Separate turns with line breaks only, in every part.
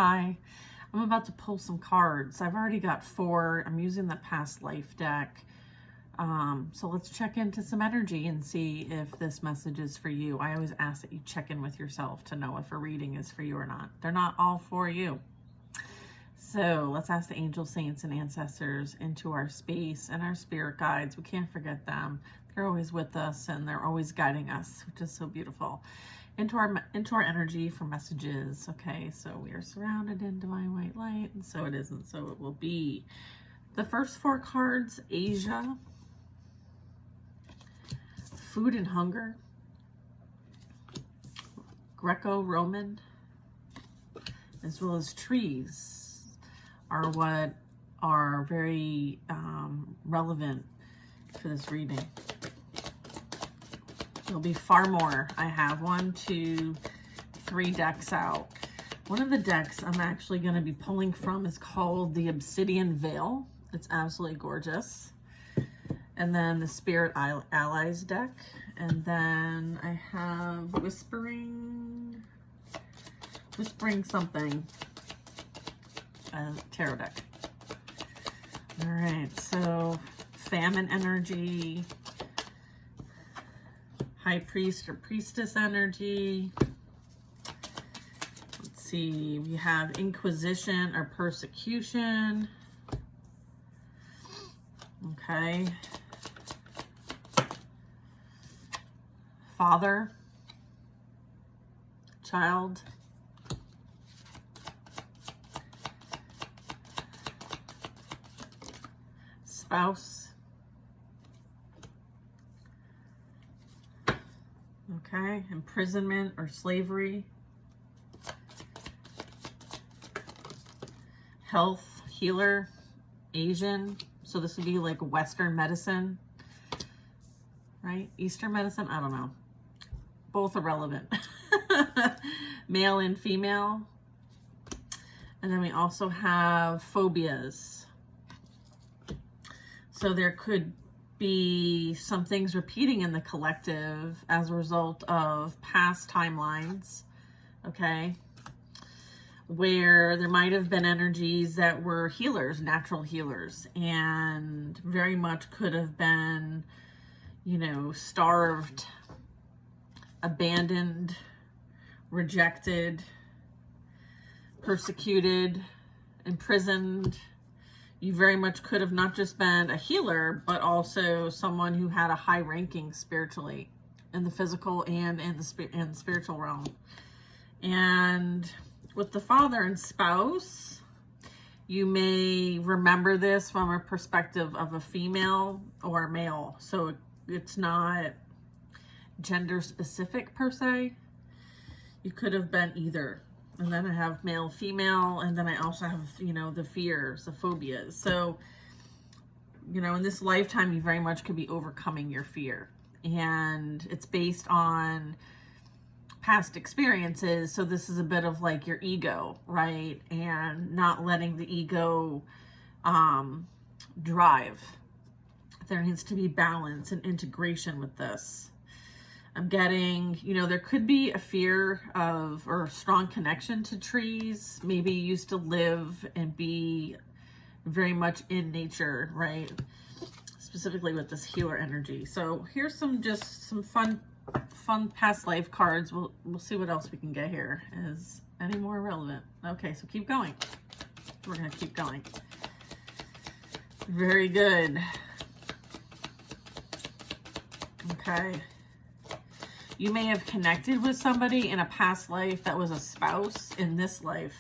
Hi, I'm about to pull some cards. I've already got 4. I'm using the past life deck. So let's check into some energy and see if this message is for you. I always ask that you check in with yourself to know if a reading is for you or not. They're not all for you. So let's ask the angels, saints, and ancestors into our space and our spirit guides. We can't forget them. They're always with us and they're always guiding us, which is so beautiful. Into our energy for messages. Okay, so we are surrounded in divine white light, and so it is, and so it will be. The first 4 cards: Asia, food and hunger, Greco-Roman, as well as trees, are what are very relevant for this reading. There'll be far more. I have 1, 2, 3 decks out. One of the decks I'm actually going to be pulling from is called the Obsidian Veil. It's absolutely gorgeous. And then the Spirit Allies deck. And then I have Whispering something, tarot deck. All right, so Famine energy, High Priest or Priestess energy. Let's see, we have Inquisition or Persecution. Okay. Father, child, spouse. Okay, imprisonment or slavery, health, healer, Asian. So this would be like Western medicine, right? Eastern medicine, I don't know. Both are relevant. Male and female. And then we also have phobias. So there could be some things repeating in the collective as a result of past timelines, okay, where there might have been energies that were healers, natural healers, and very much could have been, you know, starved, abandoned, rejected, persecuted, imprisoned. You very much could have not just been a healer, but also someone who had a high ranking spiritually in the physical and in the spiritual realm. And with the father and spouse, you may remember this from a perspective of a female or a male. So it's not gender specific per se. You could have been either. And then I have male, female, and then I also have, you know, the fears, the phobias. So, you know, in this lifetime, you very much could be overcoming your fear. And it's based on past experiences. So this is a bit of like your ego, right? And not letting the ego drive. There needs to be balance and integration with this. I'm getting, you know, there could be a fear of or a strong connection to trees. Maybe you used to live and be very much in nature, right? Specifically with this healer energy. So here's some fun past life cards. We'll see what else we can get here. Is any more relevant? Okay, so keep going. We're gonna keep going. Very good. Okay. You may have connected with somebody in a past life that was a spouse in this life,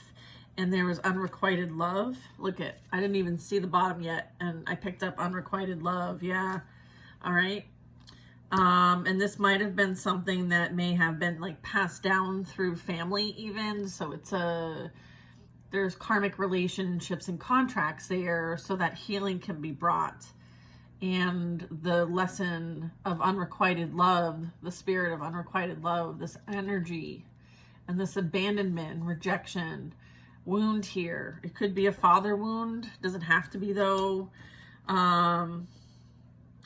and there was unrequited love. Look at, I didn't even see the bottom yet, and I picked up unrequited love. Yeah. All right. And this might have been something that may have been like passed down through family even. So there's karmic relationships and contracts there so that healing can be brought. And the lesson of unrequited love, the spirit of unrequited love, this energy and this abandonment, rejection, wound here. It could be a father wound. Doesn't have to be though.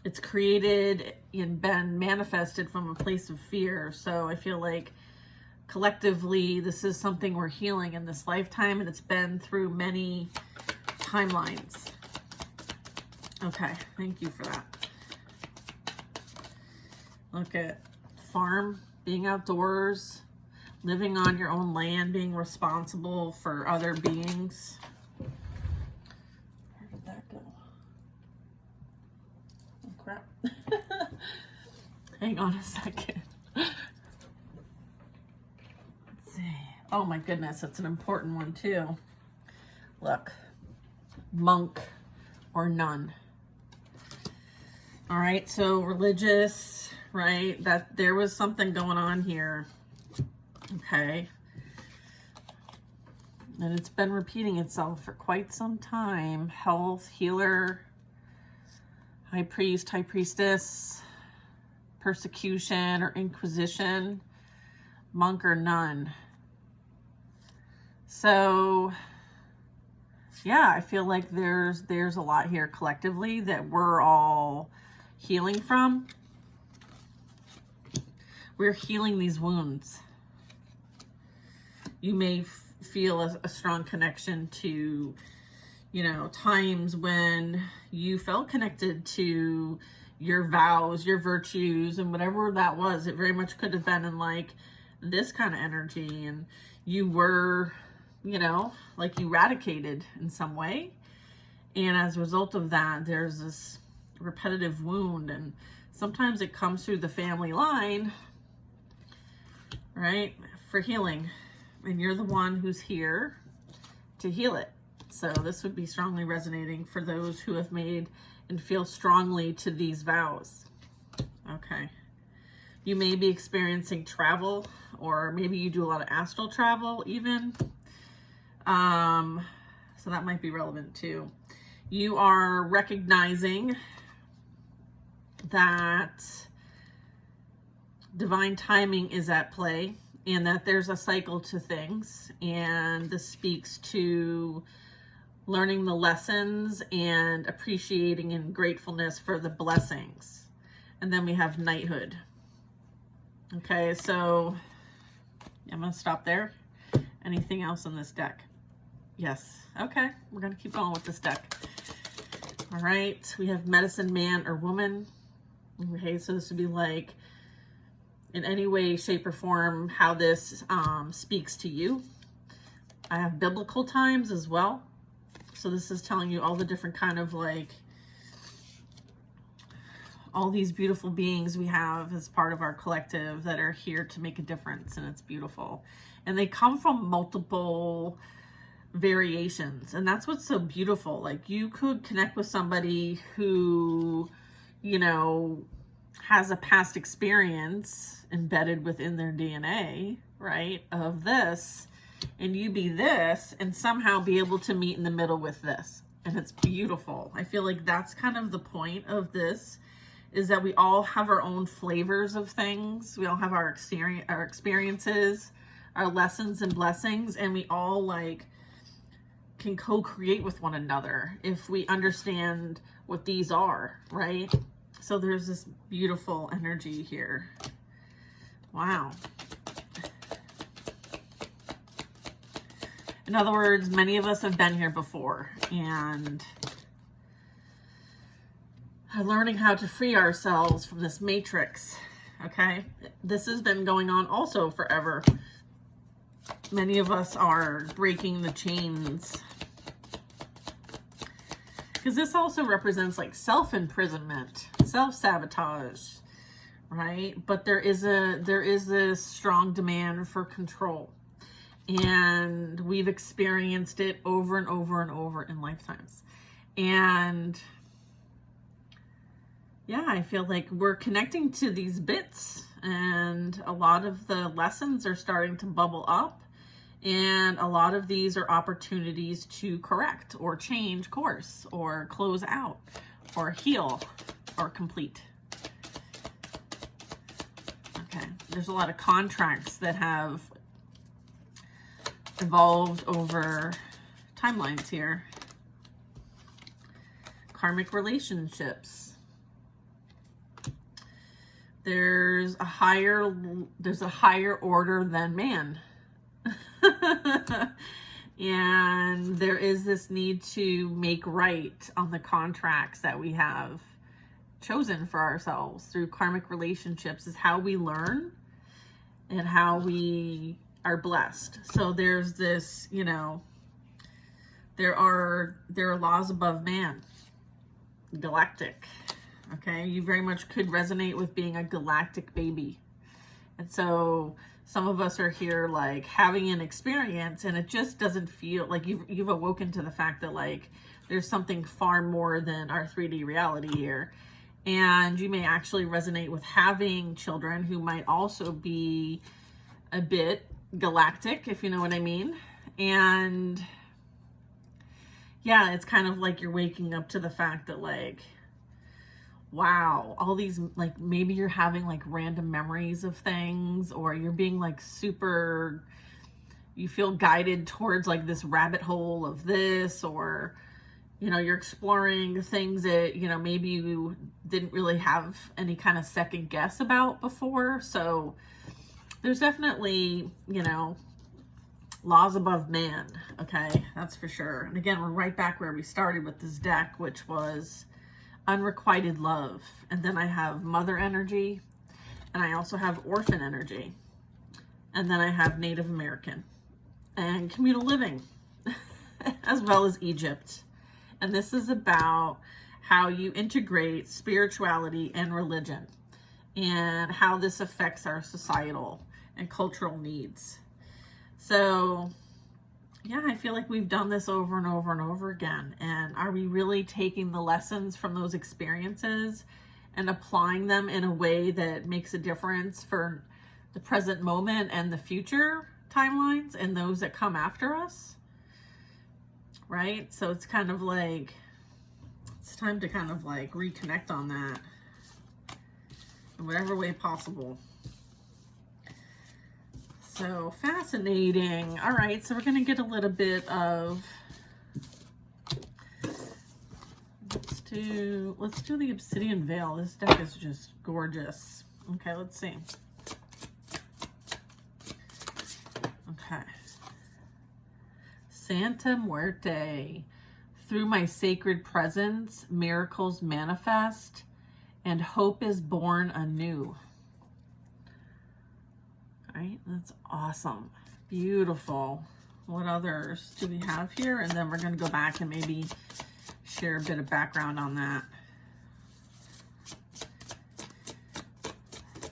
It's created and been manifested from a place of fear. So I feel like collectively, this is something we're healing in this lifetime, and it's been through many timelines. Okay, thank you for that. Look at farm, being outdoors, living on your own land, being responsible for other beings. Where did that go? Oh, crap. Hang on a second. Let's see. Oh my goodness, it's an important one too. Look, monk or nun. All right, so religious, right? That there was something going on here. Okay. And it's been repeating itself for quite some time. Health, healer, high priest, high priestess, persecution or inquisition, monk or nun. So yeah, I feel like there's a lot here collectively that we're all healing from. We're healing these wounds. You may feel a strong connection to, you know, times when you felt connected to your vows, your virtues, and whatever that was. It very much could have been in like this kind of energy, and you were, you know, like eradicated in some way. And as a result of that, there's this repetitive wound, and sometimes it comes through the family line, right, for healing. And you're the one who's here to heal it. So this would be strongly resonating for those who have made and feel strongly to these vows. Okay. You may be experiencing travel, or maybe you do a lot of astral travel even. So that might be relevant too. You are recognizing that divine timing is at play, and that there's a cycle to things. And this speaks to learning the lessons and appreciating and gratefulness for the blessings. And then we have knighthood. Okay, so I'm going to stop there. Anything else in this deck? Yes. Okay, we're going to keep going with this deck. All right, we have medicine man or woman. Okay, so this would be like, in any way, shape, or form, how this speaks to you. I have biblical times as well. So this is telling you all the different kind of like, all these beautiful beings we have as part of our collective that are here to make a difference, and it's beautiful. And they come from multiple variations, and that's what's so beautiful. Like, you could connect with somebody who, you know, has a past experience embedded within their DNA, right, of this, and you be this, and somehow be able to meet in the middle with this. And it's beautiful. I feel like that's kind of the point of this, is that we all have our own flavors of things. We all have our experiences, our lessons and blessings, and we all like can co-create with one another if we understand what these are, right? So there's this beautiful energy here. Wow. In other words, many of us have been here before, and learning how to free ourselves from this matrix, okay? This has been going on also forever. Many of us are breaking the chains, because this also represents like self-imprisonment, self-sabotage, right? But there is this strong demand for control, and we've experienced it over and over and over in lifetimes. And yeah, I feel like we're connecting to these bits, and a lot of the lessons are starting to bubble up, and a lot of these are opportunities to correct or change course or close out or heal or complete. Okay, there's a lot of contracts that have evolved over timelines here. Karmic relationships. there's a higher order than man. And there is this need to make right on the contracts that we have chosen for ourselves through karmic relationships, is how we learn and how we are blessed. So there's this, you know, there are laws above man, galactic. Okay, you very much could resonate with being a galactic baby. And so some of us are here like having an experience, and it just doesn't feel like you've awoken to the fact that like there's something far more than our 3D reality here. And you may actually resonate with having children who might also be a bit galactic, if you know what I mean. And yeah, it's kind of like you're waking up to the fact that like, wow, all these, like maybe you're having like random memories of things, or you're being like super, you feel guided towards like this rabbit hole of this, or, you know, you're exploring things that, you know, maybe you didn't really have any kind of second guess about before. So there's definitely, you know, laws above man. Okay, that's for sure. And again, we're right back where we started with this deck, which was Unrequited love. And then I have mother energy, and I also have orphan energy, and then I have Native American and communal living as well as Egypt. And this is about how you integrate spirituality and religion and how this affects our societal and cultural needs. So yeah, I feel like we've done this over and over and over again. And are we really taking the lessons from those experiences and applying them in a way that makes a difference for the present moment and the future timelines and those that come after us? Right? So it's kind of like, it's time to kind of like reconnect on that in whatever way possible. So fascinating. All right, so we're going to get a little bit of, let's do the Obsidian Veil. This deck is just gorgeous. Okay, let's see. Okay. Santa Muerte. Through my sacred presence, miracles manifest and hope is born anew. Right, that's awesome. Beautiful. What others do we have here? And then we're going to go back and maybe share a bit of background on that.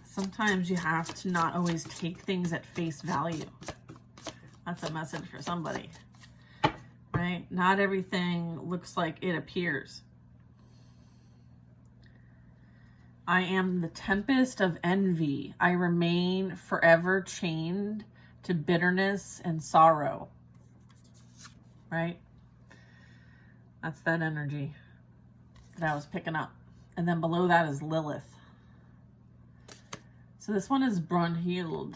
Sometimes you have to not always take things at face value. That's a message for somebody, right? Not everything looks like it appears. I am the tempest of envy. I remain forever chained to bitterness and sorrow. Right? That's that energy that I was picking up. And then below that is Lilith. So this one is Brunhilde.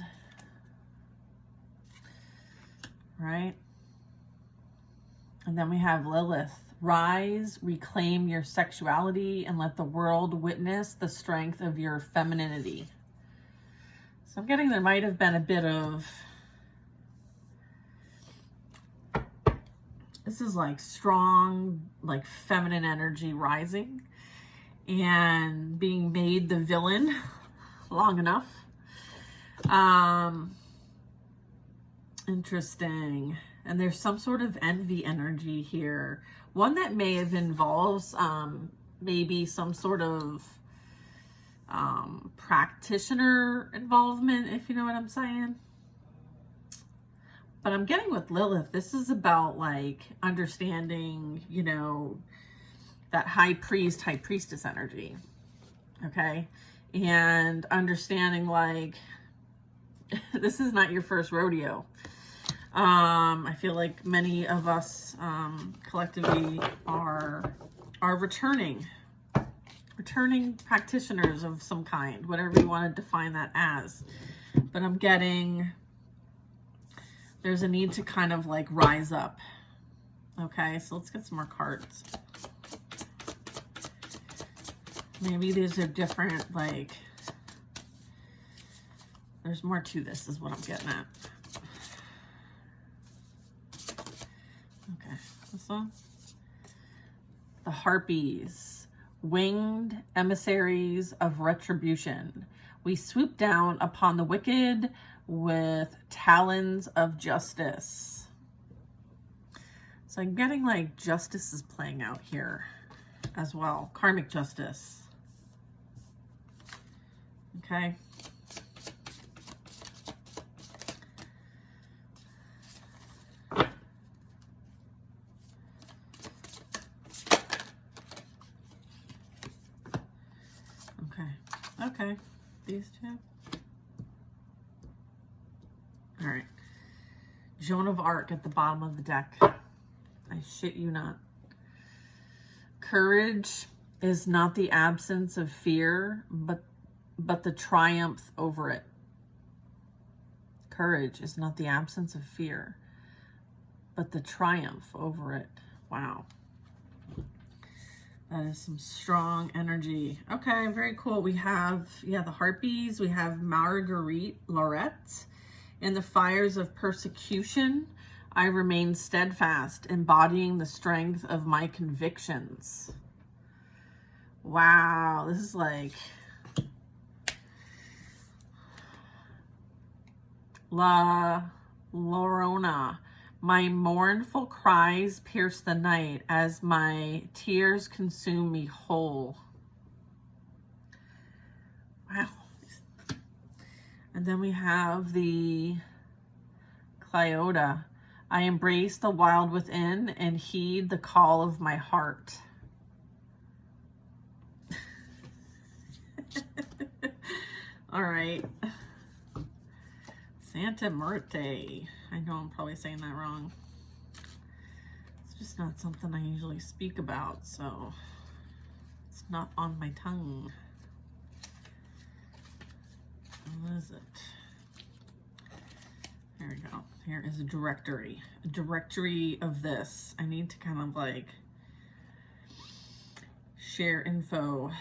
Right? And then we have Lilith. Rise, reclaim your sexuality, and let the world witness the strength of your femininity. So I'm getting there might have been a bit of, this is like strong, like feminine energy rising and being made the villain long enough. Interesting. And there's some sort of envy energy here. One that may have involves maybe some sort of practitioner involvement, if you know what I'm saying. But I'm getting with Lilith, this is about like understanding, you know, that high priest, high priestess energy. Okay. And understanding like, this is not your first rodeo. I feel like many of us collectively are returning practitioners of some kind, whatever you want to define that as. But I'm getting, there's a need to kind of like rise up. Okay, so let's get some more cards. Maybe these are different, like There's more to this, is what I'm getting at. Okay, this one. The Harpies, winged emissaries of retribution. We swoop down upon the wicked with talons of justice. So I'm getting like justice is playing out here as well. Karmic justice. Okay. Okay, these two. All right. Joan of Arc at the bottom of the deck. I shit you not. Courage is not the absence of fear, but the triumph over it. Courage is not the absence of fear, but the triumph over it. Wow. That is some strong energy. Okay, very cool. We have, the Harpies. We have Marguerite Lorette. In the fires of persecution, I remain steadfast, embodying the strength of my convictions. Wow, this is like La Llorona. My mournful cries pierce the night as my tears consume me whole. Wow. And then we have the Cleota. I embrace the wild within and heed the call of my heart. All right. Santa Muerte. I know I'm probably saying that wrong. It's just not something I usually speak about, so it's not on my tongue. What is it? There we go. Here is a directory. A directory of this. I need to kind of like share info.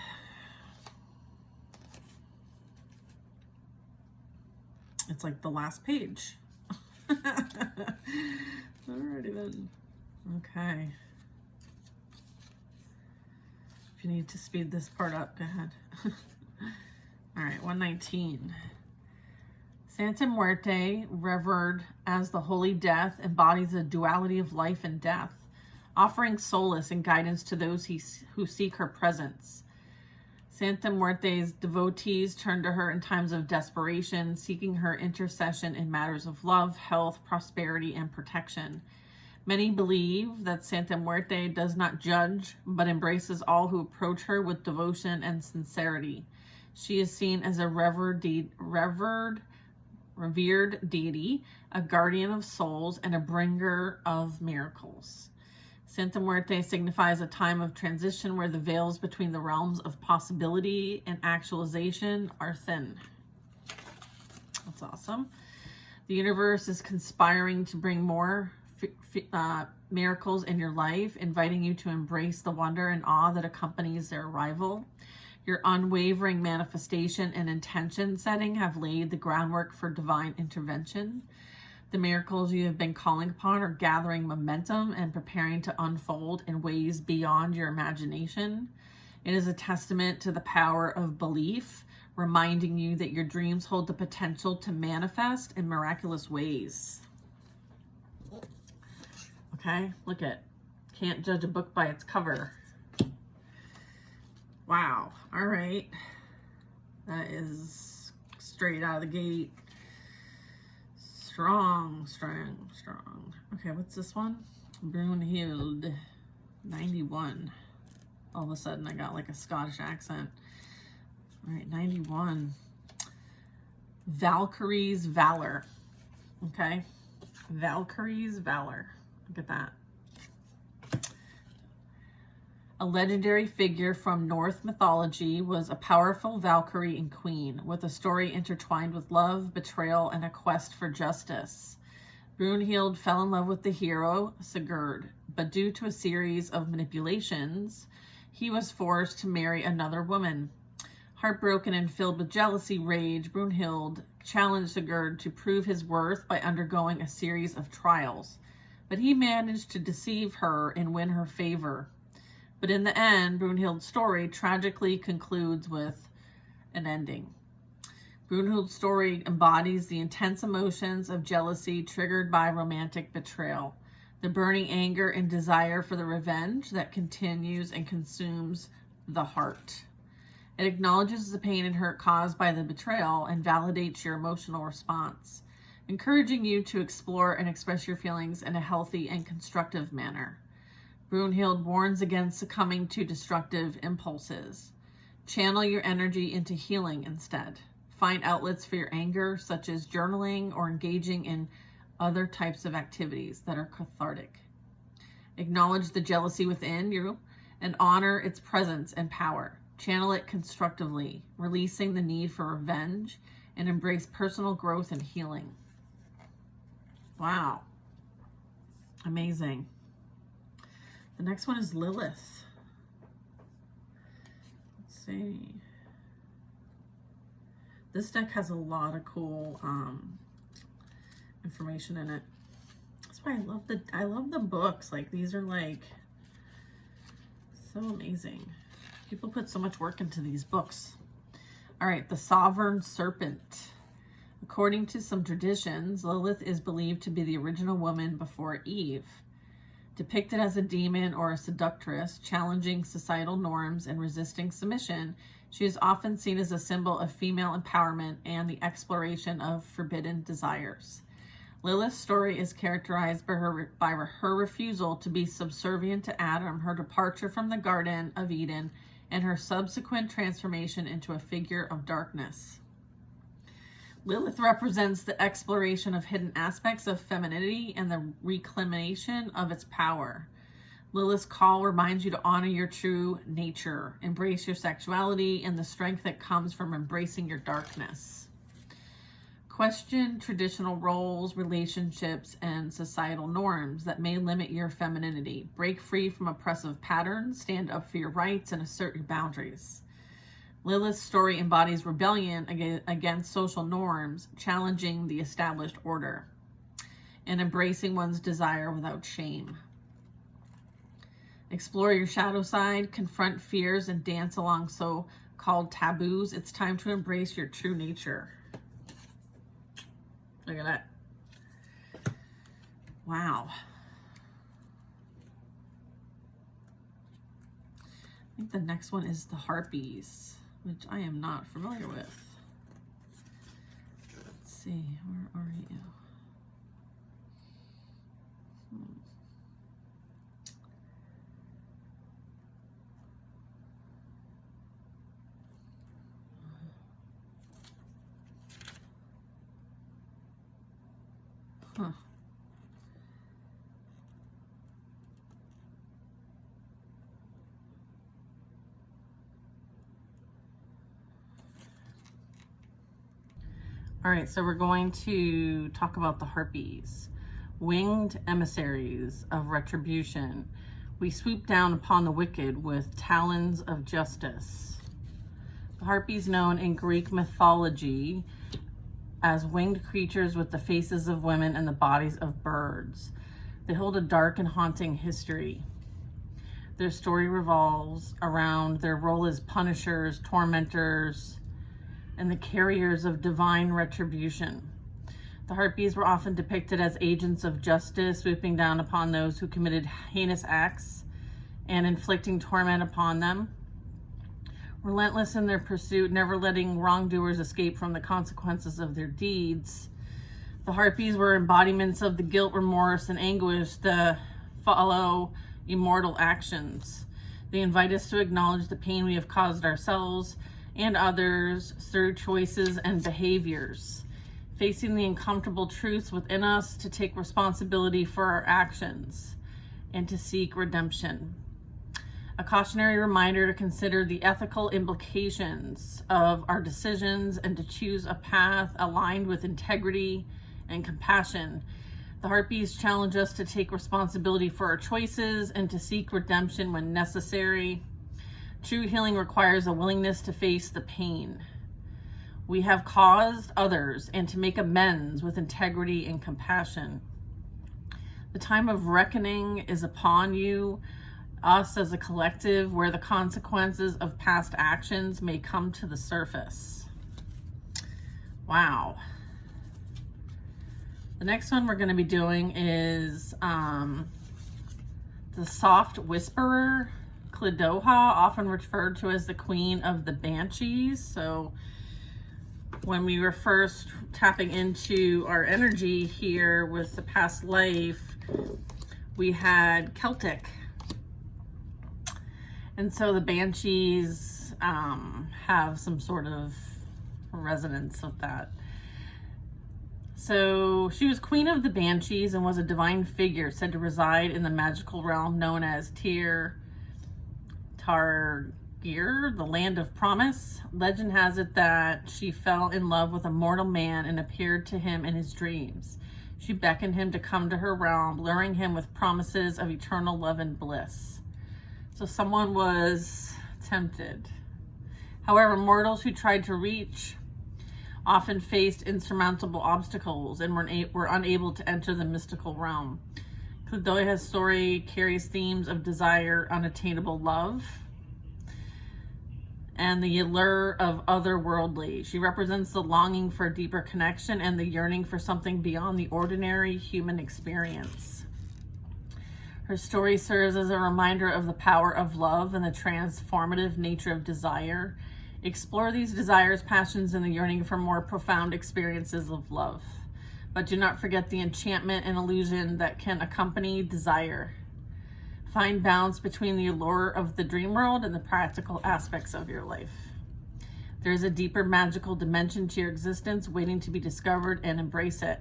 It's like the last page. Alrighty then. Okay. If you need to speed this part up, go ahead. All right, 119. Santa Muerte, revered as the Holy Death, embodies the duality of life and death, offering solace and guidance to those who seek her presence. Santa Muerte's devotees turn to her in times of desperation, seeking her intercession in matters of love, health, prosperity, and protection. Many believe that Santa Muerte does not judge, but embraces all who approach her with devotion and sincerity. She is seen as a revered deity, a guardian of souls, and a bringer of miracles. Santa Muerte signifies a time of transition where the veils between the realms of possibility and actualization are thin. That's awesome. The universe is conspiring to bring more miracles in your life, inviting you to embrace the wonder and awe that accompanies their arrival. Your unwavering manifestation and intention setting have laid the groundwork for divine intervention. The miracles you have been calling upon are gathering momentum and preparing to unfold in ways beyond your imagination. It is a testament to the power of belief, reminding you that your dreams hold the potential to manifest in miraculous ways. Okay, look at, can't judge a book by its cover. Wow, all right. That is straight out of the gate. Strong. Okay, what's this one? Brunhild, 91. All of a sudden I got like a Scottish accent. All right, 91. Valkyrie's Valor. Okay, Valkyrie's Valor. Look at that. A legendary figure from Norse mythology, was a powerful Valkyrie and queen, with a story intertwined with love, betrayal, and a quest for justice. Brunhild fell in love with the hero, Sigurd, but due to a series of manipulations, he was forced to marry another woman. Heartbroken and filled with jealousy, rage, Brunhild challenged Sigurd to prove his worth by undergoing a series of trials. But he managed to deceive her and win her favor. But in the end, Brunhild's story tragically concludes with an ending. Brunhild's story embodies the intense emotions of jealousy triggered by romantic betrayal, the burning anger and desire for the revenge that continues and consumes the heart. It acknowledges the pain and hurt caused by the betrayal and validates your emotional response, encouraging you to explore and express your feelings in a healthy and constructive manner. Brunhild warns against succumbing to destructive impulses. Channel your energy into healing instead. Find outlets for your anger, such as journaling or engaging in other types of activities that are cathartic. Acknowledge the jealousy within you and honor its presence and power. Channel it constructively, releasing the need for revenge, and embrace personal growth and healing. Wow. Amazing. The next one is Lilith. Let's see. This deck has a lot of cool information in it. That's why I love the books. Like, these are like so amazing. People put so much work into these books. All right, the Sovereign Serpent. According to some traditions, Lilith is believed to be the original woman before Eve. Depicted as a demon or a seductress, challenging societal norms and resisting submission, she is often seen as a symbol of female empowerment and the exploration of forbidden desires. Lilith's story is characterized by her refusal to be subservient to Adam, her departure from the Garden of Eden, and her subsequent transformation into a figure of darkness. Lilith represents the exploration of hidden aspects of femininity and the reclamation of its power. Lilith's call reminds you to honor your true nature, embrace your sexuality, and the strength that comes from embracing your darkness. Question traditional roles, relationships, and societal norms that may limit your femininity. Break free from oppressive patterns, stand up for your rights, and assert your boundaries. Lilith's story embodies rebellion against social norms, challenging the established order, and embracing one's desire without shame. Explore your shadow side, confront fears, and dance along so-called taboos. It's time to embrace your true nature. Look at that. Wow. I think the next one is the Harpies, which I am not familiar with. Let's see, where are you? Huh. All right, so we're going to talk about the Harpies, winged emissaries of retribution. We swoop down upon the wicked with talons of justice. The Harpies, known in Greek mythology as winged creatures with the faces of women and the bodies of birds. They hold a dark and haunting history. Their story revolves around their role as punishers, tormentors, and the carriers of divine retribution. The Harpies were often depicted as agents of justice, swooping down upon those who committed heinous acts and inflicting torment upon them. Relentless in their pursuit, never letting wrongdoers escape from the consequences of their deeds. The Harpies were embodiments of the guilt, remorse, and anguish that follow immortal actions. They invite us to acknowledge the pain we have caused ourselves and others through choices and behaviors. Facing the uncomfortable truths within us, to take responsibility for our actions, and to seek redemption. A cautionary reminder to consider the ethical implications of our decisions and to choose a path aligned with integrity and compassion. The Harpies challenge us to take responsibility for our choices and to seek redemption when necessary. True healing requires a willingness to face the pain we have caused others and to make amends with integrity and compassion. The time of reckoning is upon you, us as a collective, where the consequences of past actions may come to the surface. Wow. The next one we're going to be doing is the soft whisperer, Clidoha, often referred to as the queen of the banshees. So when we were first tapping into our energy here with the past life, we had Celtic. And so the banshees have some sort of resonance with that. So she was queen of the banshees and was a divine figure said to reside in the magical realm known as Targir, the land of promise. Legend has it that she fell in love with a mortal man and appeared to him in his dreams. She beckoned him to come to her realm, luring him with promises of eternal love and bliss. So someone was tempted. However, mortals who tried to reach often faced insurmountable obstacles and were unable to enter the mystical realm. Clidoha's story carries themes of desire, unattainable love, and the allure of otherworldly. She represents the longing for a deeper connection and the yearning for something beyond the ordinary human experience. Her story serves as a reminder of the power of love and the transformative nature of desire. Explore these desires, passions, and the yearning for more profound experiences of love. But do not forget the enchantment and illusion that can accompany desire. Find balance between the allure of the dream world and the practical aspects of your life. There is a deeper magical dimension to your existence waiting to be discovered, and embrace it.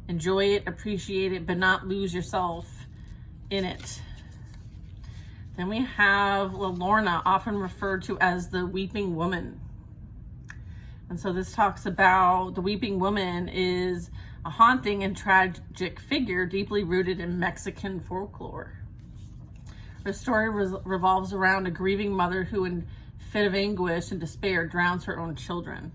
Enjoy it, appreciate it, but not lose yourself in it. Then we have Lorna, often referred to as the Weeping Woman. And so this talks about the Weeping Woman is a haunting and tragic figure deeply rooted in Mexican folklore. Her story revolves around a grieving mother who, in fit of anguish and despair, drowns her own children.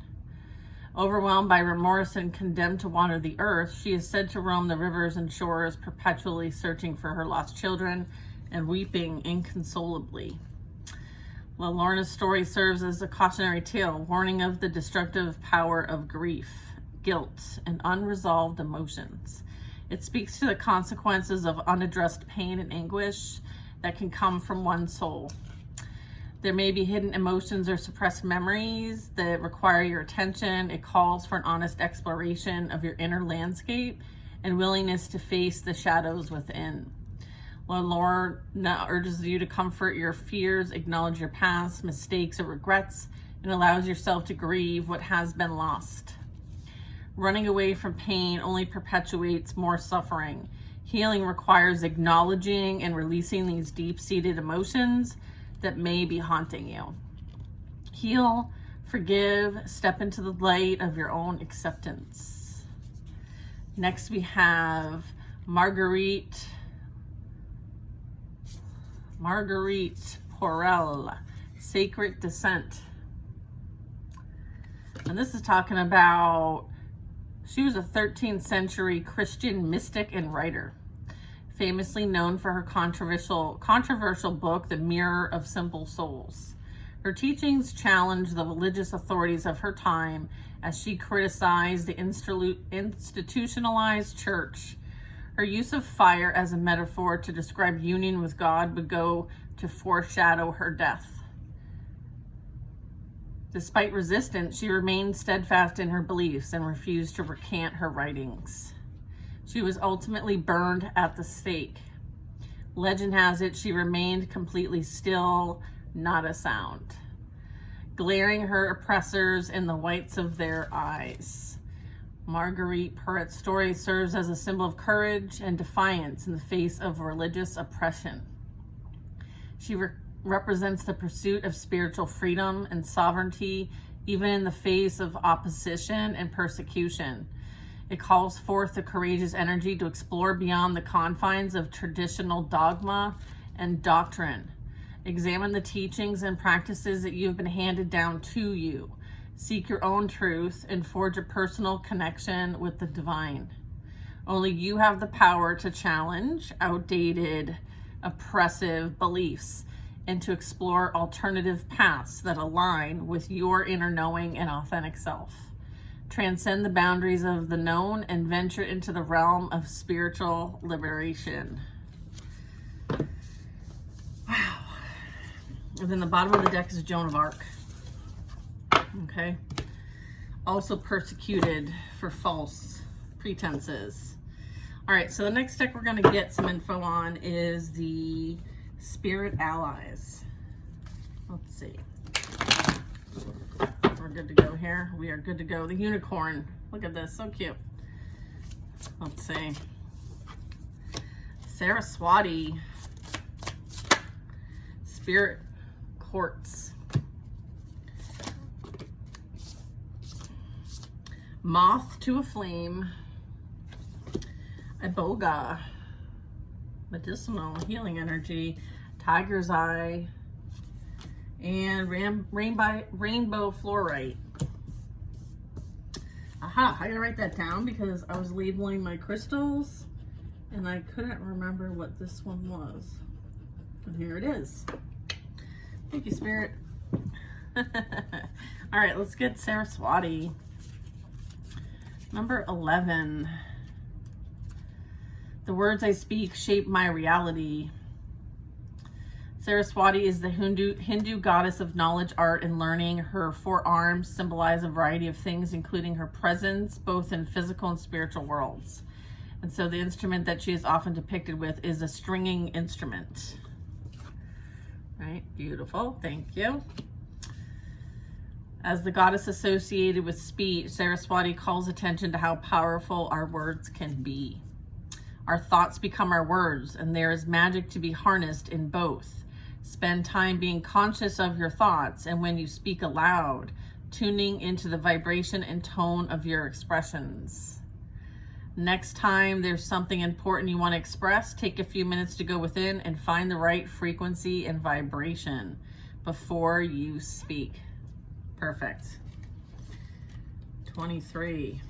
Overwhelmed by remorse and condemned to wander the earth, she is said to roam the rivers and shores, perpetually searching for her lost children and weeping inconsolably. Lorna's story serves as a cautionary tale, warning of the destructive power of grief, guilt, and unresolved emotions. It speaks to the consequences of unaddressed pain and anguish that can come from one's soul. There may be hidden emotions or suppressed memories that require your attention. It calls for an honest exploration of your inner landscape and willingness to face the shadows within. Lorna urges you to comfort your fears, acknowledge your past, mistakes, or regrets, and allows yourself to grieve what has been lost. Running away from pain only perpetuates more suffering. Healing requires acknowledging and releasing these deep-seated emotions that may be haunting you. Heal, forgive, step into the light of your own acceptance. Next we have Marguerite Porel, Sacred Descent. And this is talking about, she was a 13th century Christian mystic and writer, famously known for her controversial book, The Mirror of Simple Souls. Her teachings challenged the religious authorities of her time as she criticized the institutionalized church. Her use of fire as a metaphor to describe union with God would go to foreshadow her death. Despite resistance, she remained steadfast in her beliefs and refused to recant her writings. She was ultimately burned at the stake. Legend has it she remained completely still, not a sound, glaring her oppressors in the whites of their eyes. Marguerite Porel's story serves as a symbol of courage and defiance in the face of religious oppression. She represents the pursuit of spiritual freedom and sovereignty, even in the face of opposition and persecution. It calls forth the courageous energy to explore beyond the confines of traditional dogma and doctrine, Examine the teachings and practices that you have been handed down to you. Seek your own truth and forge a personal connection with the divine. Only you have the power to challenge outdated, oppressive beliefs and to explore alternative paths that align with your inner knowing and authentic self. Transcend the boundaries of the known and venture into the realm of spiritual liberation. Wow. And then the bottom of the deck is Joan of Arc. Okay. Also persecuted for false pretenses. All right, so the next deck we're going to get some info on is the Spirit Allies. Let's see. We're good to go here. We are good to go. The unicorn. Look at this. So cute. Let's see. Saraswati. Spirit Quartz. Moth to a Flame. Iboga. Medicinal Healing Energy. Tiger's Eye. And Rainbow Fluorite. Aha, I gotta write that down because I was labeling my crystals and I couldn't remember what this one was. And here it is. Thank you, Spirit. All right, let's get Saraswati. Number 11. The words I speak shape my reality. Saraswati is the Hindu goddess of knowledge, art, and learning. Her 4 arms symbolize a variety of things, including her presence both in physical and spiritual worlds. And so the instrument that she is often depicted with is a stringing instrument. Right, beautiful, thank you. As the goddess associated with speech, Saraswati calls attention to how powerful our words can be. Our thoughts become our words, and there is magic to be harnessed in both. Spend time being conscious of your thoughts, and when you speak aloud, tuning into the vibration and tone of your expressions. Next time there's something important you want to express, take a few minutes to go within and find the right frequency and vibration before you speak. Perfect. 23.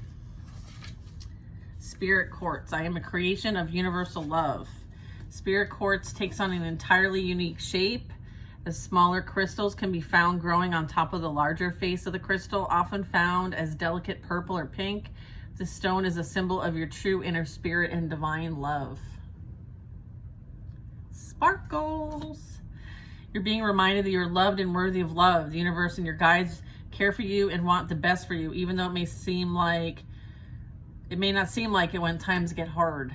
Spirit Quartz. I am a creation of universal love. Spirit Quartz takes on an entirely unique shape. The smaller crystals can be found growing on top of the larger face of the crystal, often found as delicate purple or pink. The stone is a symbol of your true inner spirit and divine love. Sparkles. You're being reminded that you're loved and worthy of love. The universe and your guides care for you and want the best for you, even though it may not seem like it when times get hard.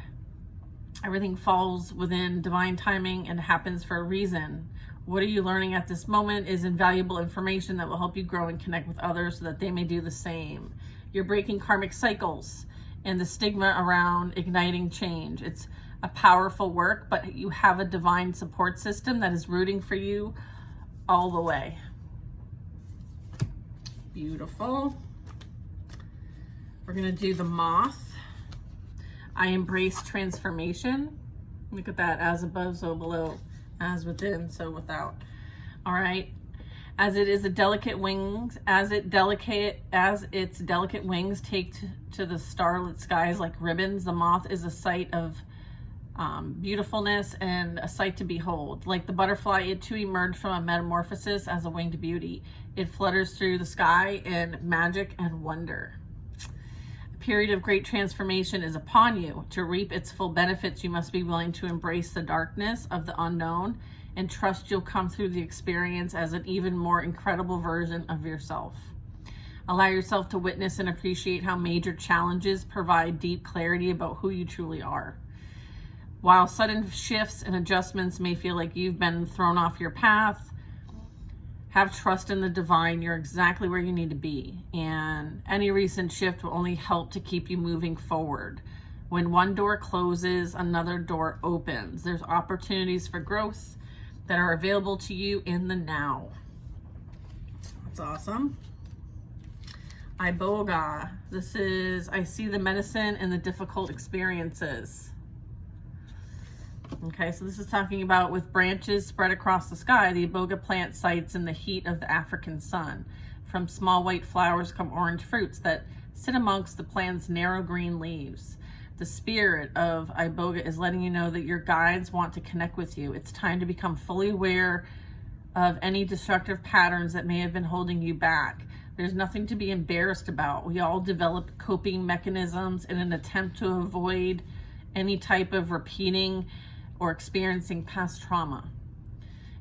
Everything falls within divine timing and happens for a reason. What are you learning at this moment is invaluable information that will help you grow and connect with others so that they may do the same. You're breaking karmic cycles and the stigma around igniting change. It's a powerful work, but you have a divine support system that is rooting for you all the way. Beautiful. We're going to do the Moth. I embrace transformation. Look at that. As above, so below. As within, so without. All right. As its delicate wings take to the starlit skies like ribbons, the moth is a sight of beautifulness and a sight to behold. Like the butterfly, it too emerged from a metamorphosis as a winged beauty. It flutters through the sky in magic and wonder. Period of great transformation is upon you. To reap its full benefits, you must be willing to embrace the darkness of the unknown and trust you'll come through the experience as an even more incredible version of yourself. Allow yourself to witness and appreciate how major challenges provide deep clarity about who you truly are. While sudden shifts and adjustments may feel like you've been thrown off your path, have trust in the divine. You're exactly where you need to be. And any recent shift will only help to keep you moving forward. When one door closes, another door opens. There's opportunities for growth that are available to you in the now. That's awesome. Iboga. This is, I see the medicine in the difficult experiences. Okay, so this is talking about with branches spread across the sky, the iboga plant sites in the heat of the African sun. From small white flowers come orange fruits that sit amongst the plant's narrow green leaves. The spirit of iboga is letting you know that your guides want to connect with you. It's time to become fully aware of any destructive patterns that may have been holding you back. There's nothing to be embarrassed about. We all develop coping mechanisms in an attempt to avoid any type of repeating or experiencing past trauma.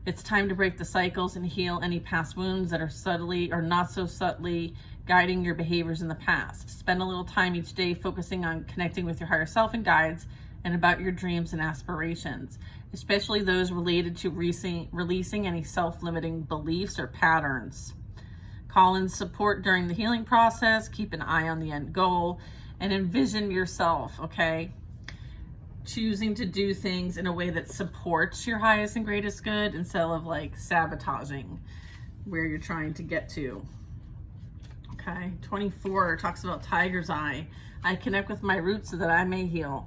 It's time to break the cycles and heal any past wounds that are subtly or not so subtly guiding your behaviors in the past. Spend a little time each day focusing on connecting with your higher self and guides and about your dreams and aspirations, especially those related to releasing any self-limiting beliefs or patterns. Call in support during the healing process. Keep an eye on the end goal and envision yourself, okay? Choosing to do things in a way that supports your highest and greatest good instead of like sabotaging where you're trying to get to. Okay, 24 talks about tiger's eye. I connect with my roots so that I may heal.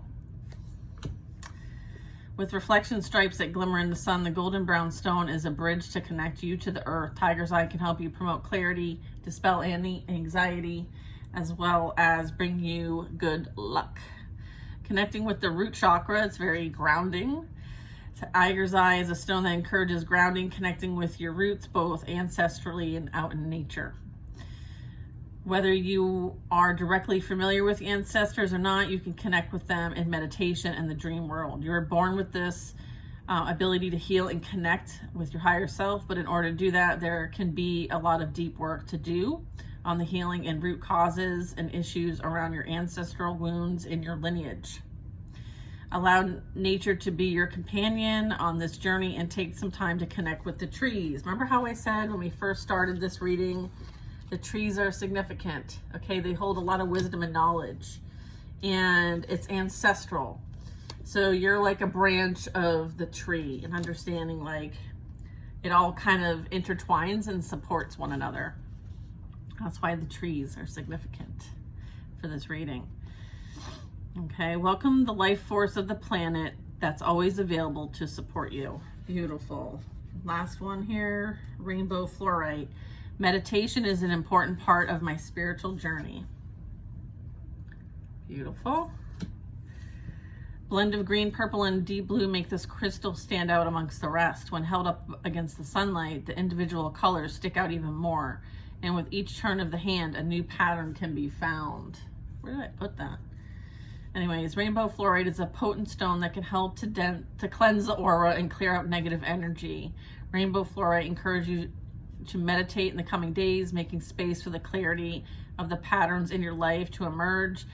With reflection stripes that glimmer in the sun, the golden brown stone is a bridge to connect you to the earth. Tiger's eye can help you promote clarity, dispel any anxiety, as well as bring you good luck. Connecting with the root chakra, it's very grounding. Tiger's eye is a stone that encourages grounding, connecting with your roots, both ancestrally and out in nature. Whether you are directly familiar with ancestors or not, you can connect with them in meditation and the dream world. You were born with this ability to heal and connect with your higher self, but in order to do that, there can be a lot of deep work to do on the healing and root causes and issues around your ancestral wounds in your lineage. Allow nature to be your companion on this journey and take some time to connect with the trees. Remember how I said when we first started this reading, the trees are significant, okay? They hold a lot of wisdom and knowledge, and it's ancestral. So you're like a branch of the tree, and understanding like it all kind of intertwines and supports one another. That's why the trees are significant for this reading. Okay, welcome the life force of the planet that's always available to support you. Beautiful. Last one here, rainbow fluorite. Meditation is an important part of my spiritual journey. Beautiful. Blend of green, purple, and deep blue make this crystal stand out amongst the rest. When held up against the sunlight, the individual colors stick out even more. And with each turn of the hand, a new pattern can be found. Where did I put that? Anyways, rainbow fluorite is a potent stone that can help to cleanse the aura and clear out negative energy. Rainbow fluorite encourages you to meditate in the coming days, making space for the clarity of the patterns in your life to emerge.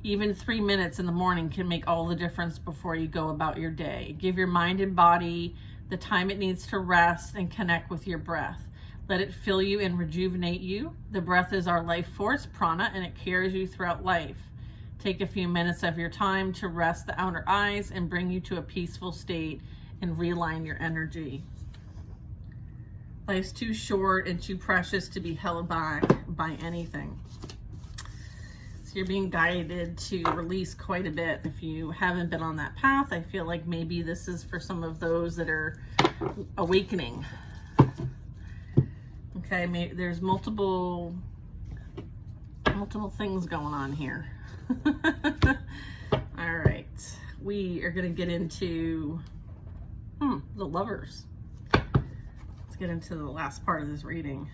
Even 3 minutes in the morning can make all the difference before you go about your day. Give your mind and body the time it needs to rest and connect with your breath. Let it fill you and rejuvenate you. The breath is our life force, prana, and it carries you throughout life. Take a few minutes of your time to rest the outer eyes and bring you to a peaceful state and realign your energy. Life's too short and too precious to be held back by anything. So you're being guided to release quite a bit. If you haven't been on that path, I feel like maybe this is for some of those that are awakening. Okay, maybe there's multiple things going on here. All right, we are going to get into the lovers. Let's get into the last part of this reading.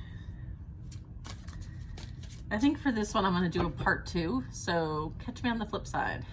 I think for this one, I'm going to do a part 2, so catch me on the flip side.